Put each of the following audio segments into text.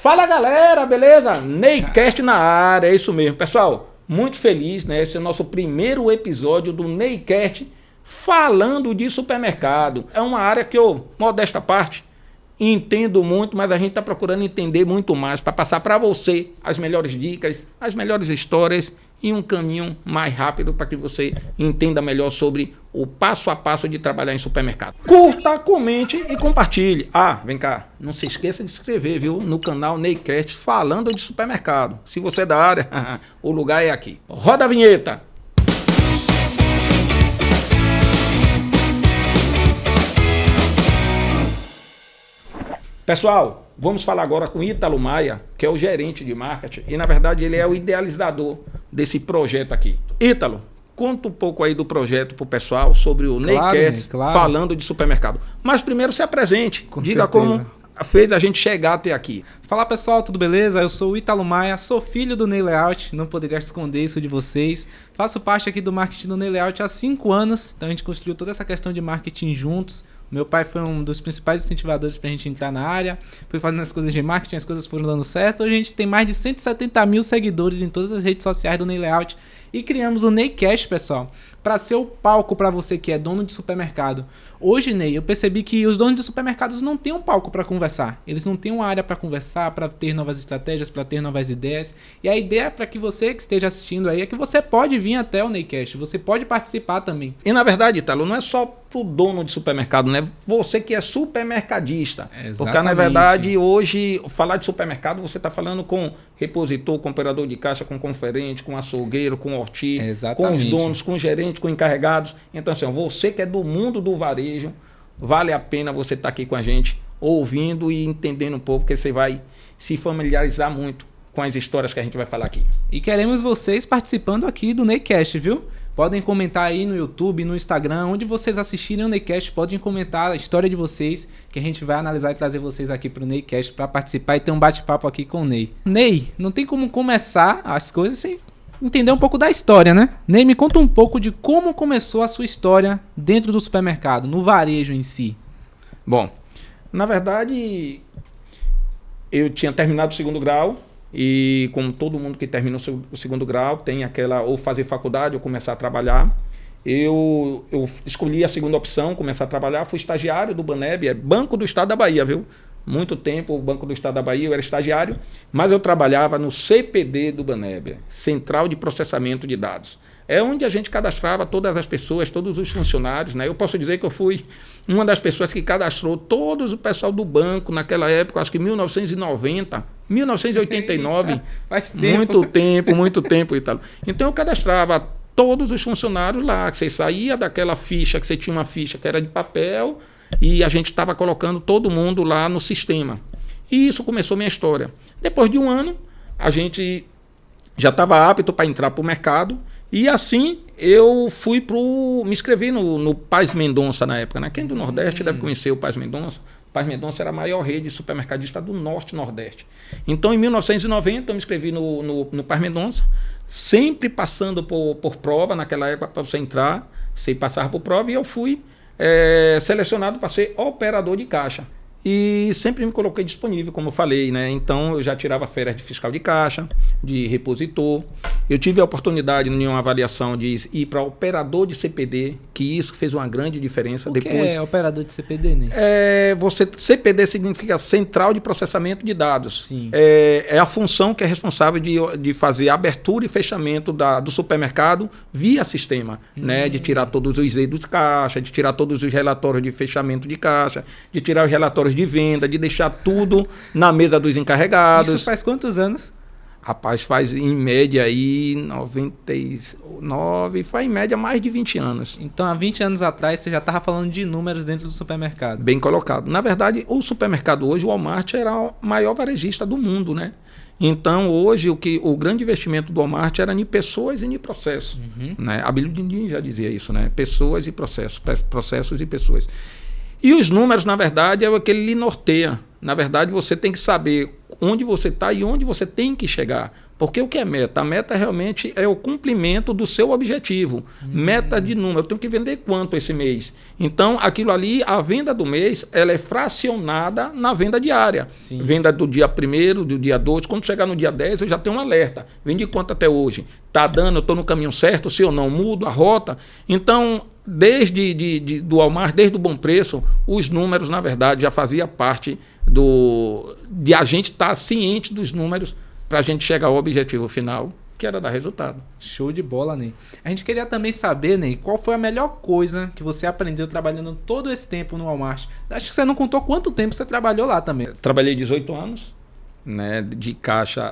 Fala galera, beleza? Neycast na área, é isso mesmo. Pessoal, muito feliz, né? Esse é o nosso primeiro episódio do Neycast falando de supermercado. É uma área que eu, modesta parte, entendo muito, mas a gente está procurando entender muito mais para passar para você as melhores dicas, as melhores histórias e um caminho mais rápido para que você entenda melhor sobre o passo a passo de trabalhar em supermercado. Curta, comente e compartilhe. Vem cá, não se esqueça de se inscrever, viu, no canal Neycast falando de supermercado. Se você é da área, o lugar é aqui. Roda a vinheta. Pessoal, vamos falar agora com Ítalo Maia, que é o gerente de marketing e, na verdade, ele é o idealizador desse projeto aqui. Ítalo, conta um pouco aí do projeto para o pessoal sobre o Neycast falando de supermercado. Mas primeiro se apresente, diga como fez a gente chegar até aqui. Fala pessoal, tudo beleza? Eu sou o Ítalo Maia, sou filho do Ney Layout, não poderia esconder isso de vocês. Faço parte aqui do marketing do Ney Layout há 5 anos, então a gente construiu toda essa questão de marketing juntos. Meu pai foi um dos principais incentivadores para a gente entrar na área. Fui fazendo as coisas de marketing, as coisas foram dando certo. Hoje a gente tem mais de 170 mil seguidores em todas as redes sociais do Ney Layout. E criamos o Neycast, pessoal, para ser o palco para você que é dono de supermercado. Hoje, Ney, eu percebi que os donos de supermercados não têm um palco para conversar. Eles não têm uma área para conversar, para ter novas estratégias, para ter novas ideias. E a ideia para que você que esteja assistindo aí é que você pode vir até o Neycast. Você pode participar também. E na verdade, Ítalo, não é só pro dono de supermercado, né? Você que é supermercadista. Exatamente. Porque na verdade, hoje, falar de supermercado, você está falando com repositor, com operador de caixa, com conferente, com açougueiro, com horti, com os donos, com gerente, com encarregados. Então, assim, você que é do mundo do varejo, vale a pena você estar aqui com a gente, ouvindo e entendendo um pouco, porque você vai se familiarizar muito com as histórias que a gente vai falar aqui. E queremos vocês participando aqui do Neycast, viu? Podem comentar aí no YouTube, no Instagram, onde vocês assistirem o Neycast, podem comentar a história de vocês, que a gente vai analisar e trazer vocês aqui pro Neycast para participar e ter um bate-papo aqui com o Ney. Ney, não tem como começar as coisas sem entender um pouco da história, né? Ney, me conta um pouco de como começou a sua história dentro do supermercado, no varejo em si. Bom, na verdade, eu tinha terminado o 2º grau, e como todo mundo que termina o 2º grau tem aquela, ou fazer faculdade ou começar a trabalhar, eu escolhi a segunda opção, começar a trabalhar, fui estagiário do Baneb, é Banco do Estado da Bahia, viu? Muito tempo, o Banco do Estado da Bahia, eu era estagiário, mas eu trabalhava no CPD do Baneb, Central de Processamento de Dados. É onde a gente cadastrava todas as pessoas, todos os funcionários, né? Eu posso dizer que eu fui uma das pessoas que cadastrou todos o pessoal do banco naquela época, acho que 1990, 1989. Eita, faz tempo. Muito tempo, Ítalo. Então eu cadastrava todos os funcionários lá, que você saía daquela ficha, que você tinha uma ficha que era de papel, e a gente estava colocando todo mundo lá no sistema. E isso começou minha história. Depois de um ano, a gente já estava apto para entrar para o mercado. E assim eu fui me inscrevi no Paz Mendonça na época, né? Quem do Nordeste deve conhecer o Paz Mendonça. O Paz Mendonça era a maior rede supermercadista do Norte e Nordeste. Então, em 1990, eu me inscrevi no Paz Mendonça, sempre passando por prova naquela época para você entrar, você passava por prova, e eu fui selecionado para ser operador de caixa. E sempre me coloquei disponível, como eu falei, né? Então eu já tirava férias de fiscal de caixa, de repositor. Eu tive a oportunidade em uma avaliação de ir para operador de CPD, que isso fez uma grande diferença. O que é operador de CPD, né? CPD significa Central de Processamento de Dados. Sim. É a função que é responsável de fazer a abertura e fechamento do supermercado via sistema, né? De tirar todos os eidos de caixa, de tirar todos os relatórios de fechamento de caixa, de tirar os relatórios de venda, de deixar tudo na mesa dos encarregados. Isso faz quantos anos? Rapaz, faz em média aí 99, faz em média mais de 20 anos. Então, há 20 anos atrás, você já estava falando de números dentro do supermercado. Bem colocado. Na verdade, o supermercado hoje, o Walmart, era o maior varejista do mundo, né? Então, hoje, o grande investimento do Walmart era em pessoas e em processos. Né? A Bíblia já dizia isso, né? Pessoas e processos, processos e pessoas. E os números, na verdade, é o que ele lhe norteia. Na verdade, você tem que saber onde você está e onde você tem que chegar. Porque o que é meta? A meta realmente é o cumprimento do seu objetivo. Meta de número. Eu tenho que vender quanto esse mês? Então, aquilo ali, a venda do mês, ela é fracionada na venda diária. Sim. Venda do dia 1º, do dia 2. Quando chegar no dia 10, eu já tenho um alerta. Vendi quanto até hoje? Está dando, eu estou no caminho certo? Se eu não mudo a rota. Então, desde do Walmart, desde o Bom Preço, os números, na verdade, já fazia parte de a gente estar ciente dos números para a gente chegar ao objetivo final, que era dar resultado. Show de bola, Ney. A gente queria também saber, Ney, qual foi a melhor coisa que você aprendeu trabalhando todo esse tempo no Walmart? Acho que você não contou quanto tempo você trabalhou lá também. Trabalhei 18 anos, né, de caixa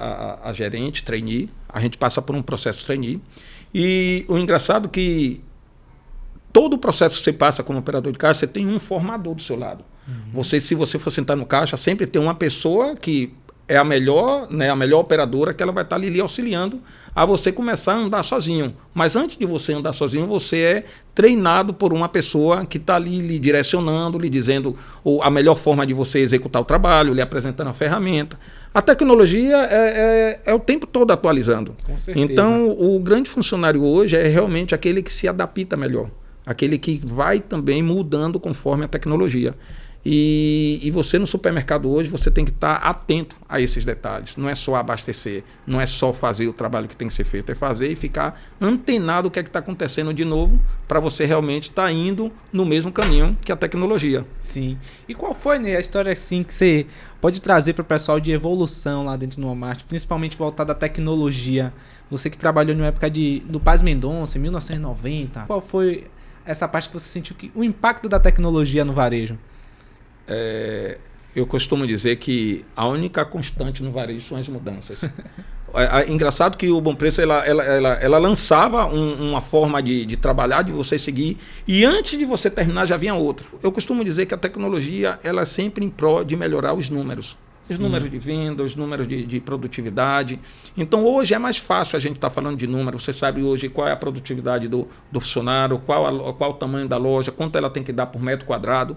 a gerente, trainee. A gente passa por um processo trainee. E o engraçado é que todo o processo que você passa como operador de caixa, você tem um formador do seu lado. Se você for sentar no caixa, sempre tem uma pessoa que é a melhor, né, a melhor operadora, que ela vai estar ali lhe auxiliando a você começar a andar sozinho. Mas antes de você andar sozinho, você é treinado por uma pessoa que está ali lhe direcionando, lhe dizendo a melhor forma de você executar o trabalho, lhe apresentando a ferramenta. A tecnologia é o tempo todo atualizando. Com certeza. Então, o grande funcionário hoje é realmente aquele que se adapta melhor. Aquele que vai também mudando conforme a tecnologia. E você no supermercado hoje, você tem que estar atento a esses detalhes. Não é só abastecer, não é só fazer o trabalho que tem que ser feito, é fazer e ficar antenado o que é que está acontecendo de novo para você realmente estar indo no mesmo caminho que a tecnologia. Sim. E qual foi, né, a história assim que você pode trazer para o pessoal de evolução lá dentro do Walmart, principalmente voltada à tecnologia? Você que trabalhou na época do Paz Mendonça, em 1990. Qual foi essa parte que você sentiu que o impacto da tecnologia no varejo? Eu costumo dizer que a única constante no varejo são as mudanças. É engraçado que o Bom Preço ela lançava uma forma de trabalhar, de você seguir, e antes de você terminar já vinha outra. Eu costumo dizer que a tecnologia ela é sempre em prol de melhorar os números. Os Sim. números de venda, os números de produtividade. Então hoje é mais fácil a gente estar falando de números. Você sabe hoje qual é a produtividade do funcionário, qual o tamanho da loja, quanto ela tem que dar por metro quadrado.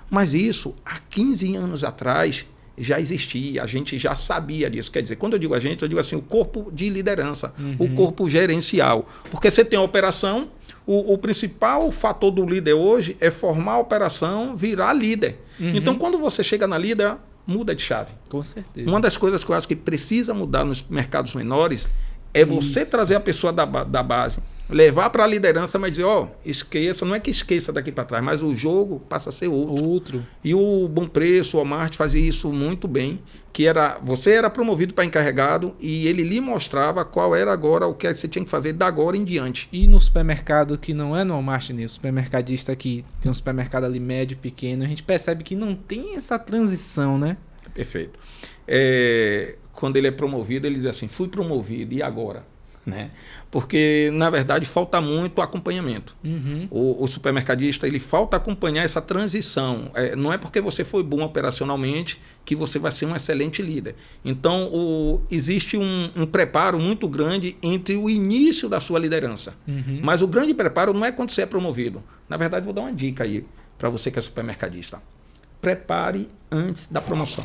Mas isso, há 15 anos atrás, já existia, a gente já sabia disso. Quer dizer, quando eu digo a gente, eu digo assim, o corpo de liderança, o corpo gerencial. Porque você tem a operação, o principal fator do líder hoje é formar a operação, virar líder. Então, quando você chega na líder, muda de chave. Com certeza. Uma das coisas que eu acho que precisa mudar nos mercados menores é você trazer a pessoa da base, levar para a liderança, mas dizer, esqueça, não é que esqueça daqui para trás, mas o jogo passa a ser outro. E o Bom Preço, o Walmart fazia isso muito bem, que você era promovido para encarregado e ele lhe mostrava qual era agora o que você tinha que fazer da agora em diante. E no supermercado que não é no Walmart, né? O supermercadista que tem um supermercado ali médio, pequeno, a gente percebe que não tem essa transição, né? Perfeito. Quando ele é promovido, ele diz assim, fui promovido, e agora? Né? Porque, na verdade, falta muito acompanhamento. O supermercadista, ele falta acompanhar essa transição. Não é porque você foi bom operacionalmente que você vai ser um excelente líder. Então, existe um preparo muito grande entre o início da sua liderança. Mas o grande preparo não é quando você é promovido. Na verdade, vou dar uma dica aí para você que é supermercadista. Prepare antes da promoção.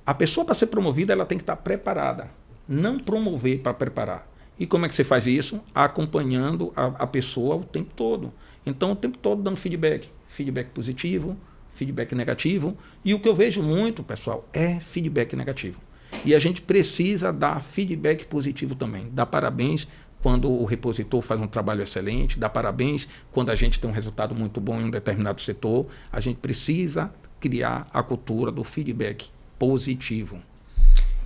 A pessoa, para ser promovida, ela tem que estar preparada. Não promover para preparar. E como é que você faz isso? Acompanhando a pessoa o tempo todo. Então, o tempo todo dando feedback. Feedback positivo, feedback negativo. E o que eu vejo muito, pessoal, é feedback negativo. E a gente precisa dar feedback positivo também. Dar parabéns quando o repositor faz um trabalho excelente. Dar parabéns quando a gente tem um resultado muito bom em um determinado setor. A gente precisa criar a cultura do feedback positivo.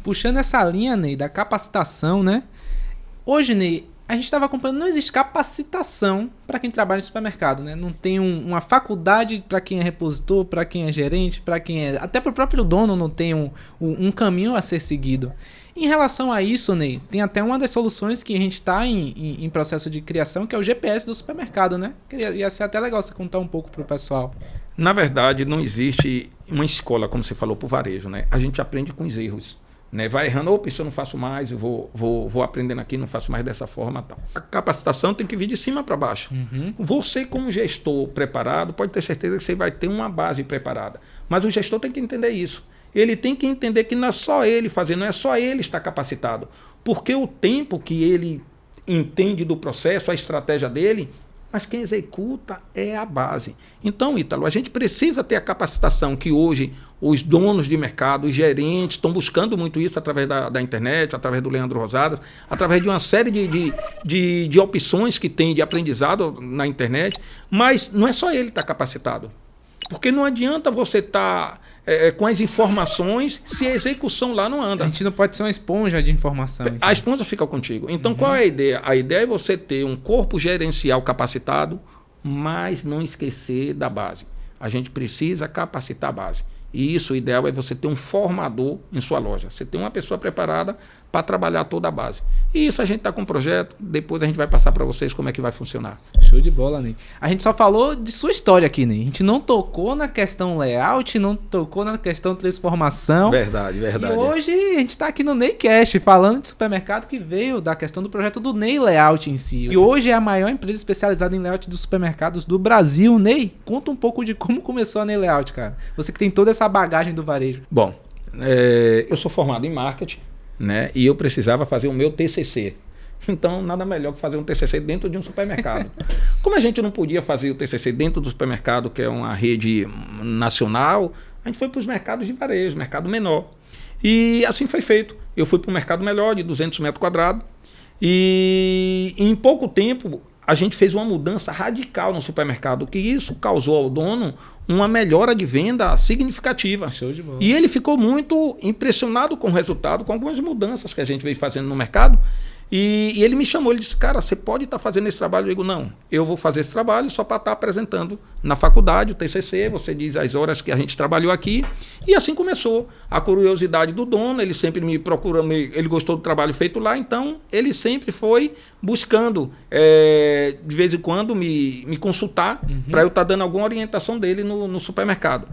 Puxando essa linha, Ney, da capacitação, né? Hoje, Ney, a gente estava acompanhando, não existe capacitação para quem trabalha em supermercado, né? Não tem uma faculdade para quem é repositor, para quem é gerente, para quem é... Até para o próprio dono não tem um caminho a ser seguido. Em relação a isso, Ney, tem até uma das soluções que a gente está em processo de criação, que é o GPS do supermercado, né? Ia ser até legal você contar um pouco para o pessoal. Na verdade, não existe uma escola, como você falou, para o varejo, né? A gente aprende com os erros. né? Vai errando, opa, isso eu não faço mais, eu vou aprendendo aqui, não faço mais dessa forma. Tal. A capacitação tem que vir de cima para baixo. Você, como gestor preparado, pode ter certeza que você vai ter uma base preparada. Mas o gestor tem que entender isso. Ele tem que entender que não é só ele fazer, não é só ele estar capacitado. Porque o tempo que ele entende do processo, a estratégia dele, mas quem executa é a base. Então, Ítalo, a gente precisa ter a capacitação que hoje os donos de mercado, os gerentes, estão buscando muito isso através da internet, através do Leandro Rosadas, através de uma série de opções que tem de aprendizado na internet, mas não é só ele que está capacitado. Porque não adianta você estar com as informações se a execução lá não anda. A gente não pode ser uma esponja de informação. A esponja fica contigo. Então, qual é a ideia? A ideia é você ter um corpo gerencial capacitado, mas não esquecer da base. A gente precisa capacitar a base. E isso, o ideal é você ter um formador em sua loja. Você ter uma pessoa preparada para trabalhar toda a base. E isso a gente está com um projeto, depois a gente vai passar para vocês como é que vai funcionar. Show de bola, Ney. A gente só falou de sua história aqui, Ney. A gente não tocou na questão layout, não tocou na questão transformação. Verdade. E hoje a gente está aqui no Neycast, falando de supermercado que veio da questão do projeto do Ney Layout em si. E hoje é a maior empresa especializada em layout dos supermercados do Brasil. Ney, conta um pouco de como começou a Ney Layout, cara. Você que tem toda essa bagagem do varejo. Bom, eu sou formado em marketing, né? E eu precisava fazer o meu TCC. Então, nada melhor que fazer um TCC dentro de um supermercado. Como a gente não podia fazer o TCC dentro do supermercado, que é uma rede nacional, a gente foi para os mercados de varejo, mercado menor. E assim foi feito. Eu fui para um mercado melhor, de 200 metros quadrados, e em pouco tempo a gente fez uma mudança radical no supermercado, que isso causou ao dono uma melhora de venda significativa. Show de bola. E ele ficou muito impressionado com o resultado, com algumas mudanças que a gente veio fazendo no mercado. E ele me chamou, ele disse, cara, você pode estar fazendo esse trabalho? Eu digo, não, eu vou fazer esse trabalho só para estar apresentando na faculdade, o TCC, você diz as horas que a gente trabalhou aqui. E assim começou a curiosidade do dono, ele sempre me procurou, ele gostou do trabalho feito lá, então ele sempre foi buscando, de vez em quando, me consultar para eu estar dando alguma orientação dele no supermercado.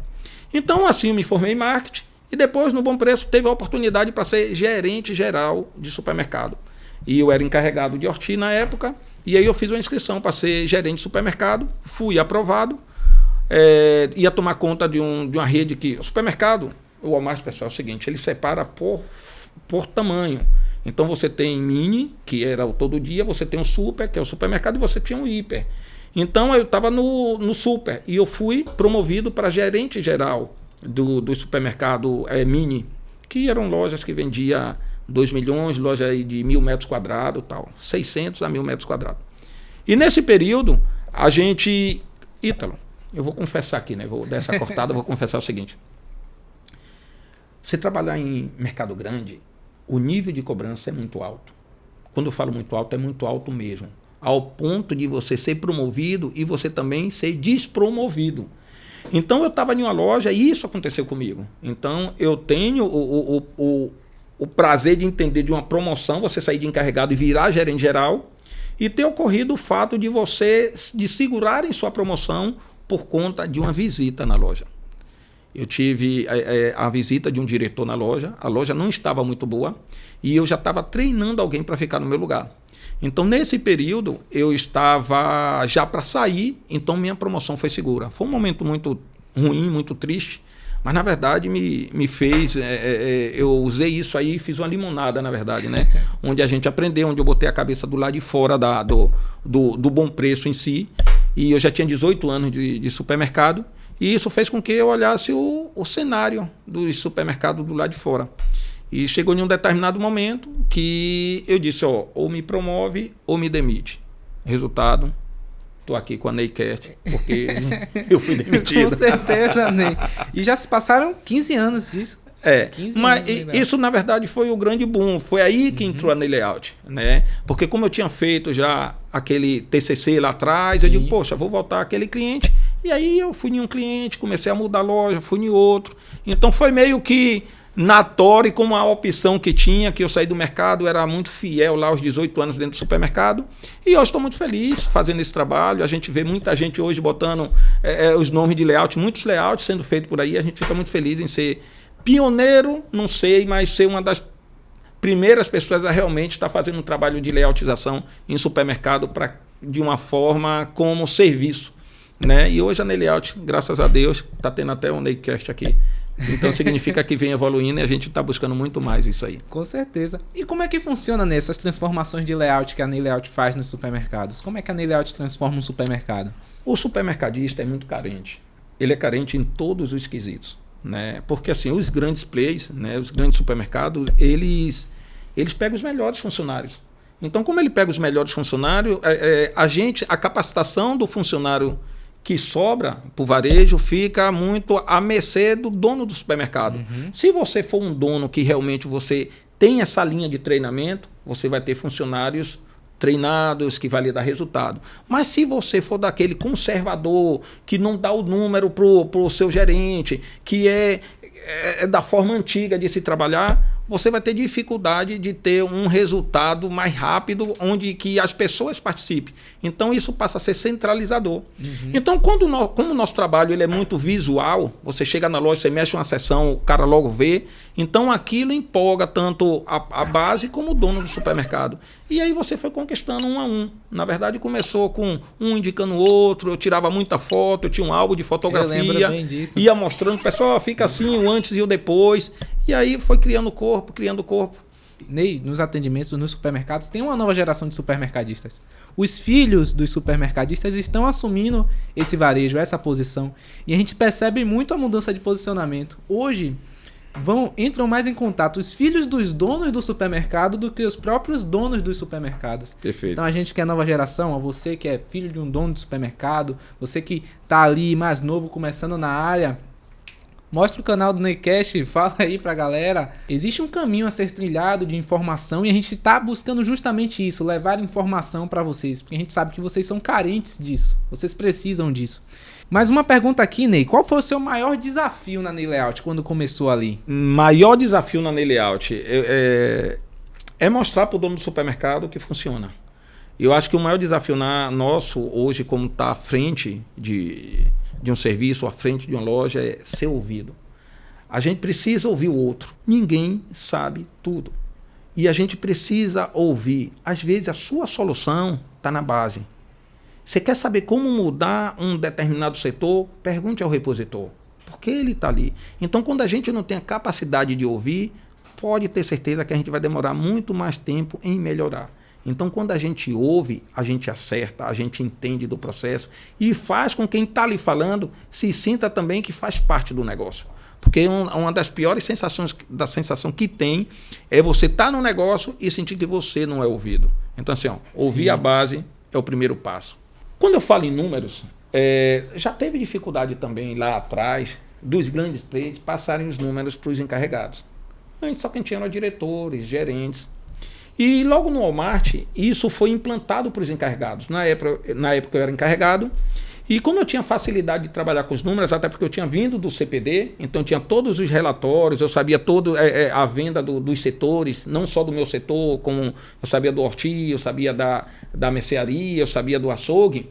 Então, assim, eu me formei em marketing e depois, no Bom Preço, teve a oportunidade para ser gerente geral de supermercado. E eu era encarregado de Horti na época, e aí eu fiz uma inscrição para ser gerente de supermercado, fui aprovado, ia tomar conta de uma rede que... O supermercado, o Walmart, pessoal, é o seguinte, ele separa por tamanho. Então você tem mini, que era o todo dia, você tem o super, que é o supermercado, e você tinha o hiper. Então eu estava no super, e eu fui promovido para gerente geral do supermercado mini, que eram lojas que vendiam 2 milhões, loja aí de 1.000 metros quadrados, tal, 600 a 1.000 metros quadrados. E nesse período, a gente... Ítalo, eu vou confessar aqui, né? Vou dar essa cortada, vou confessar o seguinte. Você trabalhar em mercado grande, o nível de cobrança é muito alto. Quando eu falo muito alto, é muito alto mesmo. Ao ponto de você ser promovido e você também ser despromovido. Então, eu estava em uma loja e isso aconteceu comigo. Então, eu tenho o prazer de entender de uma promoção, você sair de encarregado e virar gerente geral, e ter ocorrido o fato de segurarem sua promoção por conta de uma visita na loja. Eu tive a visita de um diretor na loja, a loja não estava muito boa, e eu já estava treinando alguém para ficar no meu lugar. Então, nesse período, eu estava já para sair, então minha promoção foi segura. Foi um momento muito ruim, muito triste, mas, na verdade, me fez... eu usei isso aí e fiz uma limonada, na verdade, né? Onde a gente aprendeu, onde eu botei a cabeça do lado de fora do Bom Preço em si. E eu já tinha 18 anos de supermercado. E isso fez com que eu olhasse o cenário do supermercado do lado de fora. E chegou em um determinado momento que eu disse, ou me promove ou me demite. Resultado... Estou aqui com a Neycast, porque eu fui demitido. Com certeza, Ney. E já se passaram 15 anos disso. 15 mas anos, isso, na verdade, foi o grande boom. Foi aí que entrou a Ney Layout, né? Porque como eu tinha feito já aquele TCC lá atrás, eu digo, poxa, vou voltar àquele cliente. E aí eu fui em um cliente, comecei a mudar a loja, fui em outro. Então foi meio que notório como a opção que tinha, que eu saí do mercado, era muito fiel lá aos 18 anos dentro do supermercado, e eu estou muito feliz fazendo esse trabalho. A gente vê muita gente hoje botando os nomes de layout, muitos layouts sendo feitos por aí, a gente fica muito feliz em ser pioneiro, não sei, mas ser uma das primeiras pessoas a realmente estar fazendo um trabalho de layoutização em supermercado de uma forma como serviço, né? E hoje a Neilayout, graças a Deus, está tendo até um Neicast aqui. Então significa que vem evoluindo e a gente está buscando muito mais isso aí. Com certeza. E como é que funciona nessas transformações de layout que a Neilayout faz nos supermercados? Como é que a Neilayout transforma um supermercado? O supermercadista é muito carente. Ele é carente em todos os quesitos, né? Porque assim, os grandes players, né, os grandes supermercados, eles pegam os melhores funcionários. Então, como ele pega os melhores funcionários, a capacitação do funcionário que sobra para o varejo fica muito à mercê do dono do supermercado. Se você for um dono que realmente você tem essa linha de treinamento, você vai ter funcionários treinados que vai lhe dar resultado. Mas se você for daquele conservador que não dá o número para o seu gerente, que é da forma antiga de se trabalhar, você vai ter dificuldade de ter um resultado mais rápido, onde que as pessoas participem. Então, isso passa a ser centralizador. Então, como o nosso trabalho ele é muito visual, você chega na loja, você mexe uma seção, o cara logo vê. Então, aquilo empolga tanto a base como o dono do supermercado. E aí você foi conquistando um a um. Na verdade, começou com um indicando o outro, eu tirava muita foto, eu tinha um álbum de fotografia, eu lembro bem disso. Ia mostrando, pessoal, fica assim, o antes e o depois. E aí foi criando corpo, criando corpo. Ney, nos atendimentos, nos supermercados, tem uma nova geração de supermercadistas. Os filhos dos supermercadistas estão assumindo esse varejo, essa posição. E a gente percebe muito a mudança de posicionamento. Hoje, entram mais em contato os filhos dos donos do supermercado do que os próprios donos dos supermercados. Perfeito. Então a gente que é nova geração, você que é filho de um dono de supermercado, você que está ali mais novo, começando na área, mostra o canal do Neicast, fala aí pra galera. Existe um caminho a ser trilhado de informação e a gente tá buscando justamente isso, levar informação para vocês, porque a gente sabe que vocês são carentes disso, vocês precisam disso. Mais uma pergunta aqui, Ney, qual foi o seu maior desafio na Neilayout quando começou ali? Maior desafio na Neilayout é mostrar pro dono do supermercado que funciona. Eu acho que o maior desafio nosso hoje, como tá à frente de um serviço, à frente de uma loja, é ser ouvido. A gente precisa ouvir o outro. Ninguém sabe tudo. E a gente precisa ouvir. Às vezes a sua solução está na base. Você quer saber como mudar um determinado setor? Pergunte ao repositor. Porque ele está ali. Então, quando a gente não tem a capacidade de ouvir, pode ter certeza que a gente vai demorar muito mais tempo em melhorar. Então, quando a gente ouve, a gente acerta, a gente entende do processo e faz com quem está ali falando se sinta também que faz parte do negócio. Porque uma das piores sensação que tem é você estar no negócio e sentir que você não é ouvido. Então, assim, ouvir a base é o primeiro passo. Quando eu falo em números, já teve dificuldade também lá atrás dos grandes players passarem os números para os encarregados. Antes só quem tinha eram diretores, gerentes. E logo no Walmart, isso foi implantado para os encarregados. Na época eu era encarregado, e como eu tinha facilidade de trabalhar com os números, até porque eu tinha vindo do CPD, então eu tinha todos os relatórios, eu sabia toda a venda dos setores, não só do meu setor, como eu sabia do horti, eu sabia da mercearia, eu sabia do açougue.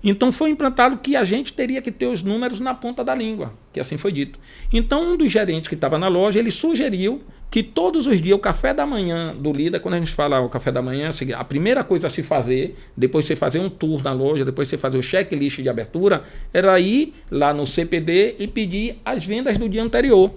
Então foi implantado que a gente teria que ter os números na ponta da língua, que assim foi dito. Então um dos gerentes que estava na loja, ele sugeriu que todos os dias o café da manhã do líder, quando a gente fala o café da manhã, a primeira coisa a se fazer, depois você fazer um tour na loja, depois você fazer o checklist de abertura, era ir lá no CPD e pedir as vendas do dia anterior.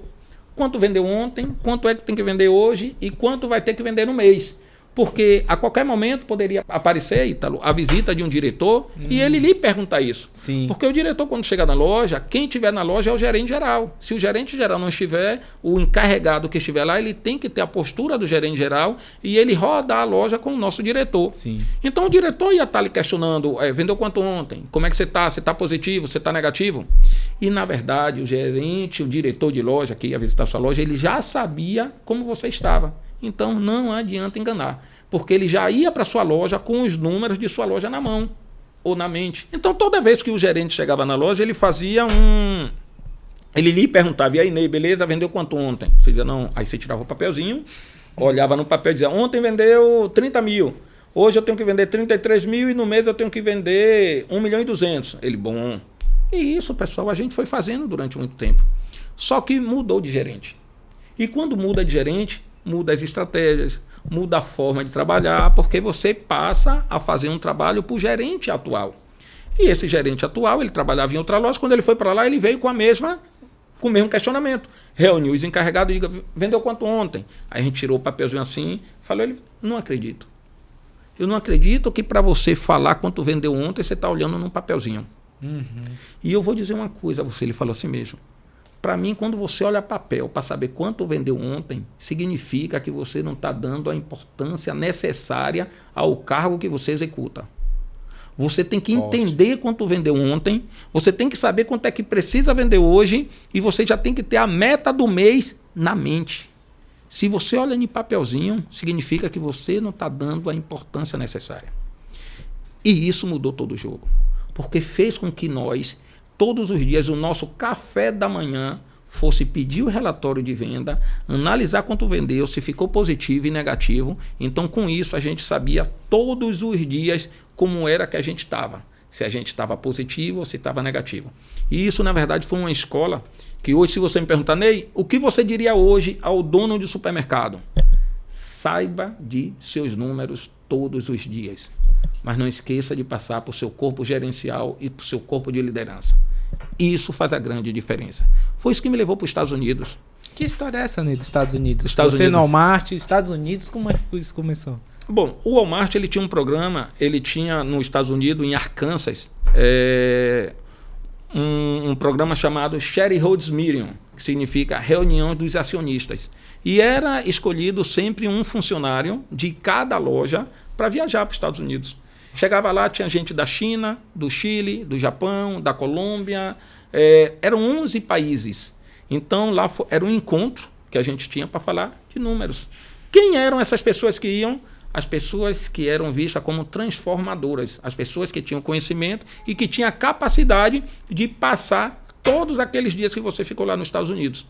Quanto vendeu ontem, quanto é que tem que vender hoje e quanto vai ter que vender no mês. Porque a qualquer momento poderia aparecer, Ítalo, a visita de um diretor e ele lhe perguntar isso. Sim. Porque o diretor, quando chega na loja, quem estiver na loja é o gerente geral. Se o gerente geral não estiver, o encarregado que estiver lá, ele tem que ter a postura do gerente geral e ele rodar a loja com o nosso diretor. Sim. Então o diretor ia estar lhe questionando, vendeu quanto ontem? Como é que você está? Você está positivo? Você está negativo? E, na verdade, o gerente, o diretor de loja que ia visitar a sua loja, ele já sabia como você estava. Então, não adianta enganar, porque ele já ia para sua loja com os números de sua loja na mão ou na mente. Então, toda vez que o gerente chegava na loja, ele fazia ele lhe perguntava, e aí, Ney, beleza? Vendeu quanto ontem? Você dizia, não. Aí você tirava o papelzinho, olhava no papel e dizia, ontem vendeu 30 mil. Hoje eu tenho que vender 33 mil e no mês eu tenho que vender 1 milhão e 200. Ele, bom. E isso, pessoal, a gente foi fazendo durante muito tempo. Só que mudou de gerente. E quando muda de gerente, muda as estratégias, muda a forma de trabalhar, porque você passa a fazer um trabalho para o gerente atual. E esse gerente atual, ele trabalhava em outra loja, quando ele foi para lá, ele veio com o mesmo questionamento. Reuniu os encarregados e disse, vendeu quanto ontem? Aí a gente tirou o papelzinho assim, falou, ele, não acredito. Eu não acredito que para você falar quanto vendeu ontem, você está olhando num papelzinho. E eu vou dizer uma coisa a você, ele falou assim mesmo. Para mim, quando você olha papel para saber quanto vendeu ontem, significa que você não está dando a importância necessária ao cargo que você executa. Você tem que entender quanto vendeu ontem, você tem que saber quanto é que precisa vender hoje e você já tem que ter a meta do mês na mente. Se você olha em papelzinho, significa que você não está dando a importância necessária. E isso mudou todo o jogo, porque fez com que nós, todos os dias, o nosso café da manhã fosse pedir o relatório de venda, analisar quanto vendeu, se ficou positivo e negativo. Então, com isso, a gente sabia todos os dias como era que a gente estava. Se a gente estava positivo ou se estava negativo. E isso, na verdade, foi uma escola que hoje, se você me perguntar, Ney, o que você diria hoje ao dono de supermercado? Saiba de seus números todos os dias. Mas não esqueça de passar para o seu corpo gerencial e para o seu corpo de liderança. Isso faz a grande diferença. Foi isso que me levou para os Estados Unidos. Que história é essa, Ney, dos Estados Unidos? Você no Walmart, Estados Unidos, como é que isso começou? Bom, o Walmart ele tinha um programa, ele tinha nos Estados Unidos, em Arkansas, um programa chamado Shareholders Meeting, que significa reunião dos acionistas. E era escolhido sempre um funcionário de cada loja para viajar para os Estados Unidos. Chegava lá, tinha gente da China, do Chile, do Japão, da Colômbia, eram 11 países. Então, lá era um encontro que a gente tinha para falar de números. Quem eram essas pessoas que iam? As pessoas que eram vistas como transformadoras, as pessoas que tinham conhecimento e que tinham a capacidade de passar todos aqueles dias que você ficou lá nos Estados Unidos.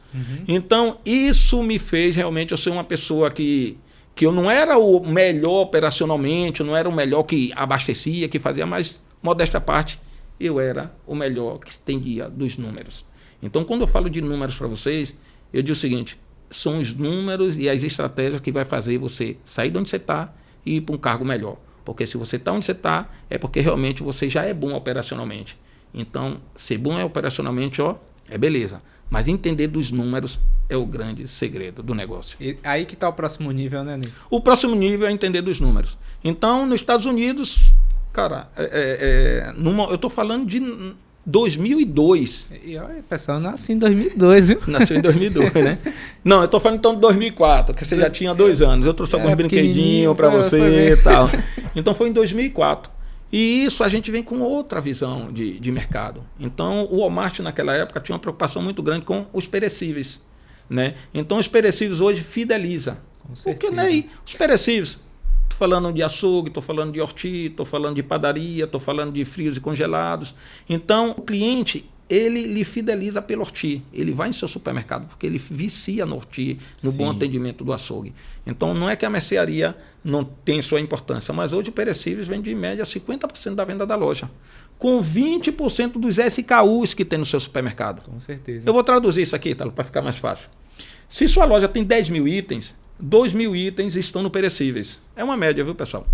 Então, isso me fez realmente eu ser uma pessoa que eu não era o melhor operacionalmente, eu não era o melhor que abastecia, que fazia, mas, modesta parte, eu era o melhor que entendia dos números. Então, quando eu falo de números para vocês, eu digo o seguinte, são os números e as estratégias que vai fazer você sair de onde você está e ir para um cargo melhor. Porque se você está onde você está, é porque realmente você já é bom operacionalmente. Então, ser bom operacionalmente, é beleza. Mas entender dos números é o grande segredo do negócio. E aí que está o próximo nível, né, Ney? O próximo nível é entender dos números. Então, nos Estados Unidos, cara, eu estou falando de 2002. E olha, o pessoal nasceu em 2002, viu? Nasceu em 2002, né? Não, eu estou falando então de 2004, que você já tinha 2 anos. Eu trouxe alguns brinquedinhos para você e tal. Então, foi em 2004. E isso a gente vem com outra visão de mercado. Então, o Walmart naquela época tinha uma preocupação muito grande com os perecíveis, né? Então, os perecíveis hoje fideliza. Com certeza. Porque nem os perecíveis. Estou falando de açougue, estou falando de horti, estou falando de padaria, estou falando de frios e congelados. Então, o cliente, ele lhe fideliza pelo horti. Ele vai em seu supermercado porque ele vicia no horti, no bom atendimento do açougue. Então, não é que a mercearia não tem sua importância, mas hoje o perecíveis vende em média 50% da venda da loja, com 20% dos SKUs que tem no seu supermercado. Com certeza. Eu vou traduzir isso aqui, tá, para ficar mais fácil. Se sua loja tem 10 mil itens, 2 mil itens estão no perecíveis. É uma média, viu, pessoal?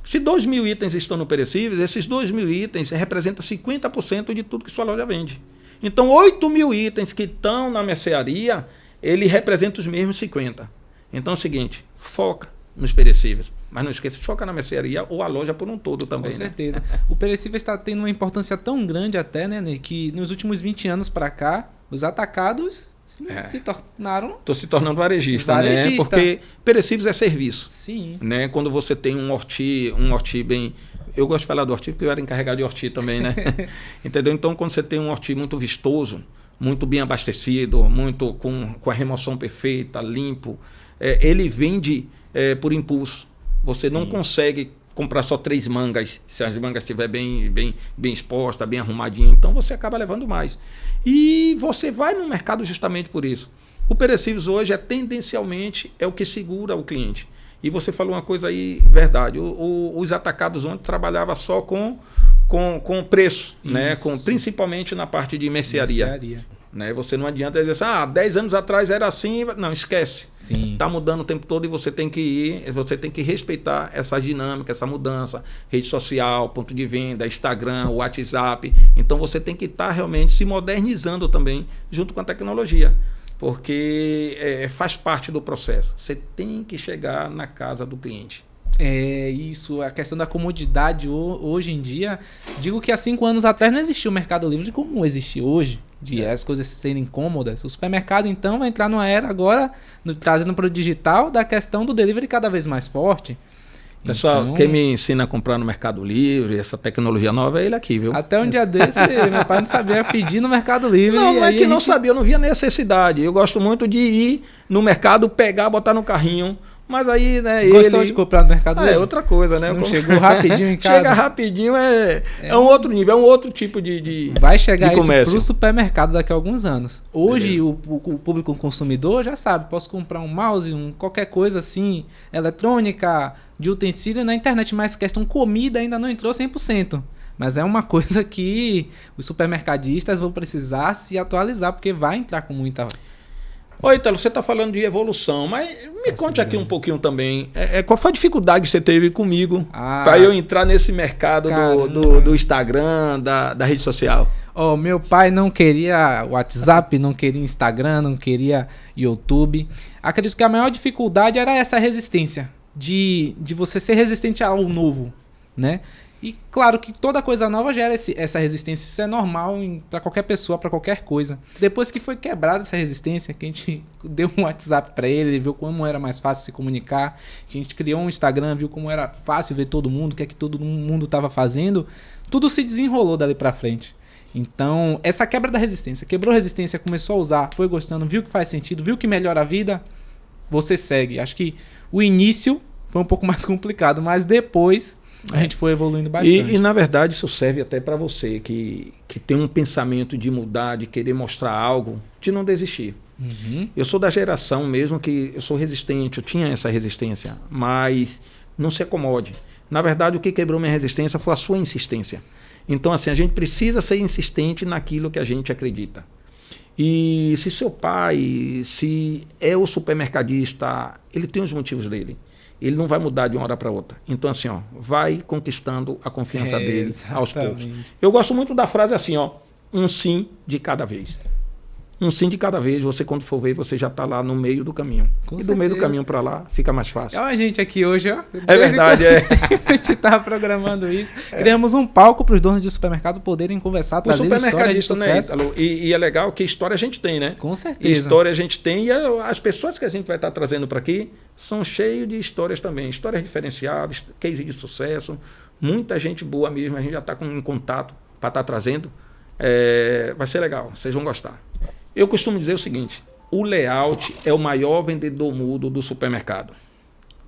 Se 2 mil itens estão no perecíveis, esses 2 mil itens representam 50% de tudo que sua loja vende. Então, 8 mil itens que estão na mercearia, ele representa os mesmos 50%. Então é o seguinte, foca nos perecíveis. Mas não esqueça de focar na mercearia ou a loja por um todo também. Com certeza. Né? O perecível está tendo uma importância tão grande até, né, Ney, que nos últimos 20 anos para cá, os atacados se tornaram... Estou se tornando varejista, né? Porque perecíveis é serviço. Sim. Né? Quando você tem um horti bem... Eu gosto de falar do horti porque eu era encarregado de horti também, né? Entendeu? Então, quando você tem um horti muito vistoso, muito bem abastecido, muito com a remoção perfeita, limpo, ele vende por impulso. Você não consegue comprar só 3 mangas, se as mangas estiver bem exposta, bem arrumadinha, então você acaba levando mais. E você vai no mercado justamente por isso. O perecíveis hoje tendencialmente é o que segura o cliente. E você falou uma coisa aí, verdade, os atacados ontem trabalhava só com preço, né? Principalmente na parte de mercearia. Né? Você não adianta dizer assim, 10 anos atrás era assim. Não, esquece. Está mudando o tempo todo e você tem que respeitar essa dinâmica, essa mudança. Rede social, ponto de venda, Instagram, WhatsApp. Então você tem que estar realmente se modernizando também junto com a tecnologia. Porque faz parte do processo. Você tem que chegar na casa do cliente. É isso, a questão da comodidade hoje em dia. Digo que há 5 anos atrás não existia o Mercado Livre como existe hoje, de as coisas serem cômodas. O supermercado, então, vai entrar numa era agora, trazendo para o digital, da questão do delivery cada vez mais forte. Pessoal, então, quem me ensina a comprar no Mercado Livre, essa tecnologia nova, é ele aqui, viu? Até um dia desse, meu pai não sabia pedir no Mercado Livre. Não é que não sabia, eu não via necessidade. Eu gosto muito de ir no mercado, pegar, botar no carrinho. Mas aí, né, Gostou de comprar no Mercado Livre? É outra coisa, né? Não chegou rapidinho em casa? Chega rapidinho, é um outro nível, é um outro tipo de vai chegar de isso comércio. pro supermercado daqui a alguns anos. Hoje, o público consumidor já sabe, posso comprar um mouse, qualquer coisa assim, eletrônica, de utensílio na internet, mas questão comida ainda não entrou 100%. Mas é uma coisa que os supermercadistas vão precisar se atualizar, porque vai entrar com muita... Oi, Ítalo, você está falando de evolução, mas me conte aqui um pouquinho também. Qual foi a dificuldade que você teve comigo para eu entrar nesse mercado do Instagram, da rede social? Meu pai não queria WhatsApp, não queria Instagram, não queria YouTube. Acredito que a maior dificuldade era essa resistência, de você ser resistente ao novo, né? E claro que toda coisa nova gera essa resistência, isso é normal para qualquer pessoa, para qualquer coisa. Depois que foi quebrada essa resistência, que a gente deu um WhatsApp para ele viu como era mais fácil se comunicar, que a gente criou um Instagram, viu como era fácil ver todo mundo, o que é que todo mundo estava fazendo, tudo se desenrolou dali para frente. Então, essa quebra da resistência, quebrou a resistência, começou a usar, foi gostando, viu que faz sentido, viu que melhora a vida, você segue. Acho que o início foi um pouco mais complicado, mas depois... a gente foi evoluindo bastante. E na verdade isso serve até para você que tem um pensamento de mudar, de querer mostrar algo, de não desistir. Eu sou da geração mesmo que eu sou resistente, eu tinha essa resistência, mas não se acomode. Na verdade o que quebrou minha resistência foi a sua insistência. Então assim, a gente precisa ser insistente naquilo que a gente acredita. E se seu pai, se é o supermercadista, ele tem os motivos dele. Ele não vai mudar de uma hora para outra. Então, assim, vai conquistando a confiança dele aos poucos. Eu gosto muito da frase assim, um sim de cada vez. Um sim de cada vez, você quando for ver, você já está lá no meio do caminho. Do meio do caminho para lá, fica mais fácil. Olha a gente aqui hoje, É verdade, A gente estava programando isso. Criamos um palco para os donos de supermercado poderem conversar, trazer histórias de sucesso. Né, e é legal que história a gente tem, né? Com certeza. História a gente tem e as pessoas que a gente vai estar trazendo para aqui são cheios de histórias também. Histórias diferenciadas, case de sucesso. Muita gente boa mesmo, a gente já está em contato para estar trazendo. Vai ser legal, vocês vão gostar. Eu costumo dizer o seguinte, o layout é o maior vendedor mudo do supermercado.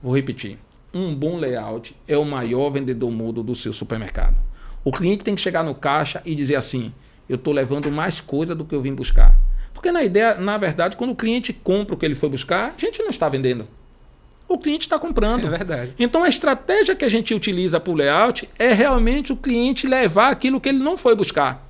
Vou repetir, um bom layout é o maior vendedor mudo do seu supermercado. O cliente tem que chegar no caixa e dizer assim, eu estou levando mais coisa do que eu vim buscar. Porque na verdade, quando o cliente compra o que ele foi buscar, a gente não está vendendo. O cliente está comprando. É verdade. Então a estratégia que a gente utiliza para o layout é realmente o cliente levar aquilo que ele não foi buscar.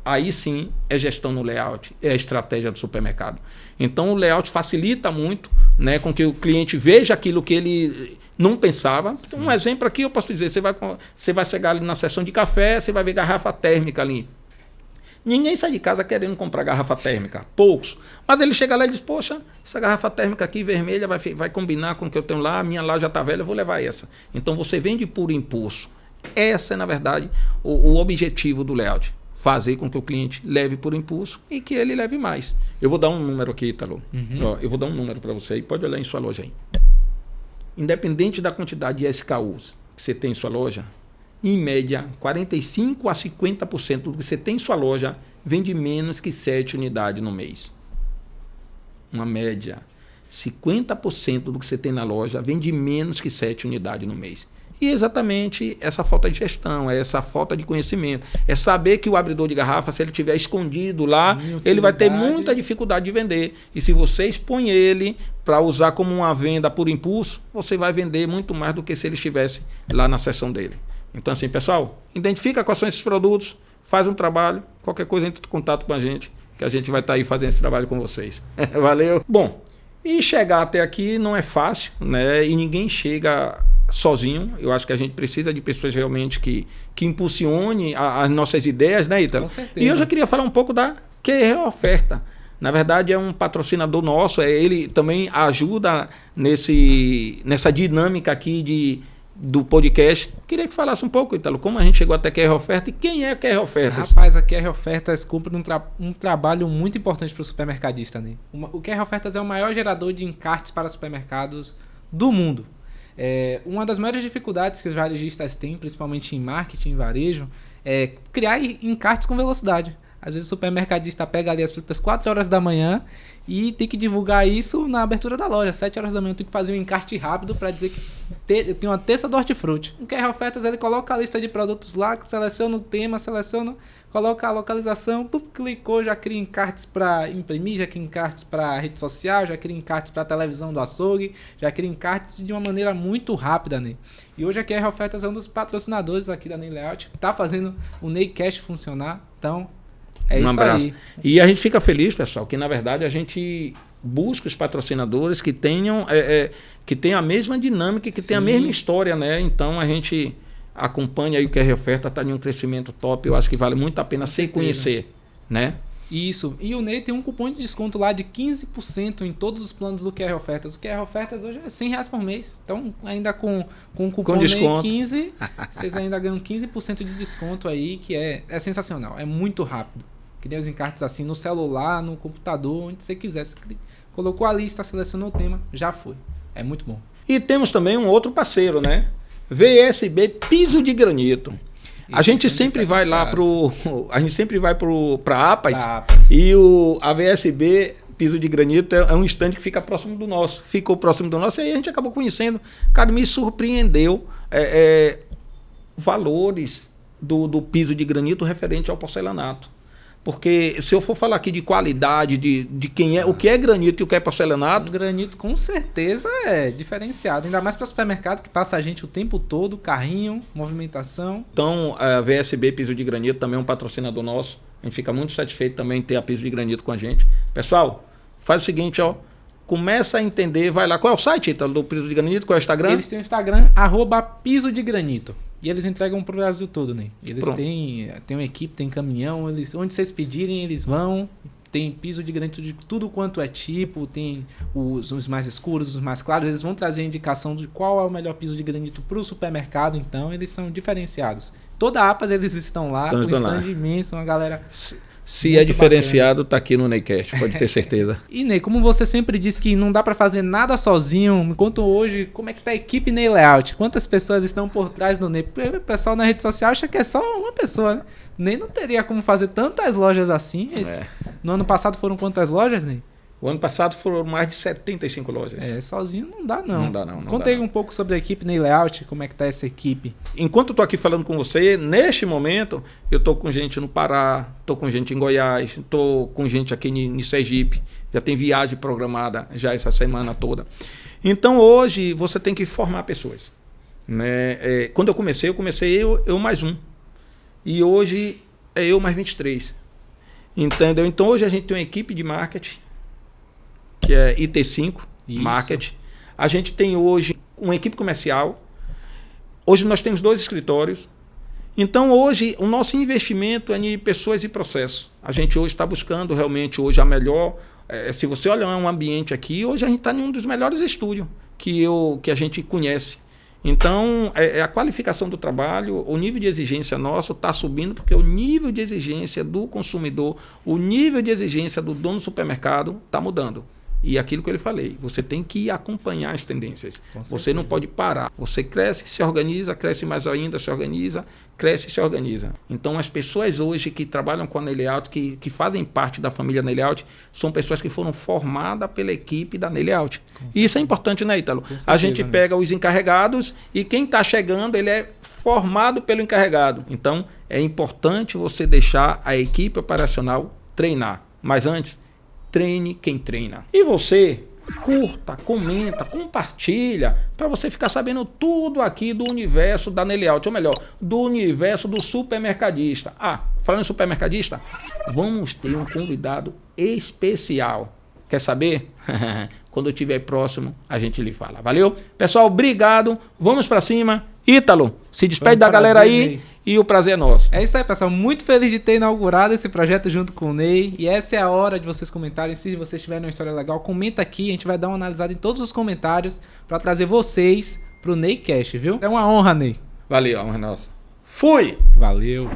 Aí sim é gestão no layout, é a estratégia do supermercado. Então o layout facilita muito, né, com que o cliente veja aquilo que ele não pensava. Sim. Um exemplo aqui eu posso dizer, você vai chegar ali na seção de café, você vai ver garrafa térmica ali. Ninguém sai de casa querendo comprar garrafa térmica, poucos. Mas ele chega lá e diz, poxa, essa garrafa térmica aqui vermelha vai combinar com o que eu tenho lá, a minha lá já está velha, eu vou levar essa. Então você vende por impulso. Essa é, na verdade, o objetivo do layout. Fazer com que o cliente leve por impulso e que ele leve mais. Eu vou dar um número aqui, Ítalo. Eu vou dar um número para você aí. Pode olhar em sua loja aí. Independente da quantidade de SKUs que você tem em sua loja, em média, 45% a 50% do que você tem em sua loja vende menos que 7 unidades no mês. Uma média. 50% do que você tem na loja vende menos que 7 unidades no mês. E exatamente essa falta de gestão, essa falta de conhecimento. É saber que o abridor de garrafa, se ele estiver escondido lá, ele vai ter muita dificuldade de vender. E se você expõe ele para usar como uma venda por impulso, você vai vender muito mais do que se ele estivesse lá na seção dele. Então assim, pessoal, identifica quais são esses produtos, faz um trabalho, qualquer coisa entre em contato com a gente que a gente vai estar aí fazendo esse trabalho com vocês. Valeu? Bom, e chegar até aqui não é fácil, né? E ninguém chega sozinho. Eu acho que a gente precisa de pessoas realmente que impulsione as nossas ideias, né, Ítalo? Com certeza. E eu já queria falar um pouco da QR Oferta. Na verdade, é um patrocinador nosso, ele também ajuda nessa dinâmica aqui do podcast. Queria que falasse um pouco, Ítalo, como a gente chegou até a QR Oferta e quem é a QR Oferta? Rapaz, a QR Ofertas cumpre um trabalho muito importante para o supermercadista, né? O QR Ofertas é o maior gerador de encartes para supermercados do mundo. Uma das maiores dificuldades que os varejistas têm, principalmente em marketing e varejo, é criar encartes com velocidade. Às vezes o supermercadista pega ali as frutas 4 horas da manhã e tem que divulgar isso na abertura da loja. 7 horas da manhã eu tenho que fazer um encarte rápido para dizer que eu tenho uma terça do hortifruti. O QR Ofertas, ele coloca a lista de produtos lá, seleciona o tema, coloca a localização, clicou, já cria encartes para imprimir, já cria encartes para rede social, já cria encartes para televisão do açougue, já cria encartes de uma maneira muito rápida, né? E hoje a QR Ofertas é um dos patrocinadores aqui da Ney Layout, que está fazendo o Ney Cash funcionar. Então, é isso abraço. aí. E a gente fica feliz, pessoal, que na verdade a gente busca os patrocinadores que tenham a mesma dinâmica, que tenham a mesma história, né? Então a gente acompanha aí o QR Oferta, está em um crescimento top. Eu acho que vale muito a pena se conhecer, né? Isso. E o Ney tem um cupom de desconto lá de 15% em todos os planos do QR Ofertas. O QR Ofertas hoje é R$100 por mês. Então, ainda com o cupom Ney 15, vocês ainda ganham 15% de desconto aí, que é sensacional. É muito rápido. Que nem os encartes assim no celular, no computador, onde você quiser. Você colocou a lista, selecionou o tema, já foi. É muito bom. E temos também um outro parceiro, né? VSB Piso de Granito. A gente sempre vai lá para APAS e a VSB Piso de Granito é um stand que fica próximo do nosso. Ficou próximo do nosso e aí a gente acabou conhecendo. Cara, me surpreendeu valores do piso de granito referente ao porcelanato. Porque se eu for falar aqui de qualidade, de quem é, o que é granito e o que é porcelanato... O granito com certeza é diferenciado. Ainda mais para o supermercado que passa a gente o tempo todo, carrinho, movimentação. Então, a VSB Piso de Granito também é um patrocinador nosso. A gente fica muito satisfeito também em ter a Piso de Granito com a gente. Pessoal, faz o seguinte, ó. Começa a entender, vai lá. Qual é o site, Ítalo, do Piso de Granito? Qual é o Instagram? Eles têm o Instagram, @piso de granito. E eles entregam pro Brasil todo, né? Eles têm uma equipe, tem caminhão, onde vocês pedirem, eles vão. Tem piso de granito de tudo quanto é tipo, tem os mais escuros, os mais claros. Eles vão trazer a indicação de qual é o melhor piso de granito pro supermercado, então eles são diferenciados. Toda a APAS eles estão lá, com um stand imenso, uma galera... Se é diferenciado, bacana. Tá aqui no Neycast, pode ter certeza. E Ney, como você sempre disse que não dá para fazer nada sozinho, me conta hoje como é que tá a equipe Ney Layout. Quantas pessoas estão por trás do Ney? Porque o pessoal na rede social acha que é só uma pessoa, né? Ney não teria como fazer tantas lojas assim. No ano passado foram quantas lojas, Ney? O ano passado foram mais de 75 lojas. Sozinho não dá não. Não dá não. Conta aí um pouco sobre a equipe Ney Layout, como é que tá essa equipe. Enquanto eu tô aqui falando com você, neste momento, eu tô com gente no Pará, tô com gente em Goiás, tô com gente aqui em Sergipe. Já tem viagem programada já essa semana toda. Então hoje você tem que formar pessoas. Né? Quando eu comecei eu mais um. E hoje é eu mais 23. Entendeu? Então hoje a gente tem uma equipe de marketing, que é IT5, Marketing. A gente tem hoje uma equipe comercial. Hoje nós temos 2 escritórios. Então hoje o nosso investimento é em pessoas e processos. A gente hoje está buscando realmente hoje a melhor... se você olhar um ambiente aqui, hoje a gente está em um dos melhores estúdios que a gente conhece. Então, a qualificação do trabalho, o nível de exigência nosso está subindo, porque o nível de exigência do consumidor, o nível de exigência do dono do supermercado está mudando. E aquilo que eu lhe falei, você tem que acompanhar as tendências. Você não pode parar. Você cresce, se organiza, cresce mais ainda, se organiza, cresce e se organiza. Então, as pessoas hoje que trabalham com a Ney Layout, que fazem parte da família Ney Layout, são pessoas que foram formadas pela equipe da Ney Layout. E isso é importante, né, Ítalo? A gente pega os encarregados e quem está chegando, ele é formado pelo encarregado. Então, é importante você deixar a equipe operacional treinar. Mas antes... treine quem treina. E você, curta, comenta, compartilha, para você ficar sabendo tudo aqui do universo da Neleaut, ou melhor, do universo do supermercadista. Ah, falando em supermercadista, vamos ter um convidado especial. Quer saber? Quando eu estiver próximo, a gente lhe fala. Valeu? Pessoal, obrigado. Vamos para cima. Ítalo, se despede da galera aí, Ney. E o prazer é nosso. É isso aí, pessoal. Muito feliz de ter inaugurado esse projeto junto com o Ney. E essa é a hora de vocês comentarem. Se vocês tiverem uma história legal, comenta aqui. A gente vai dar uma analisada em todos os comentários para trazer vocês pro Neycast, viu? É uma honra, Ney. Valeu, a honra é nossa. Fui! Valeu.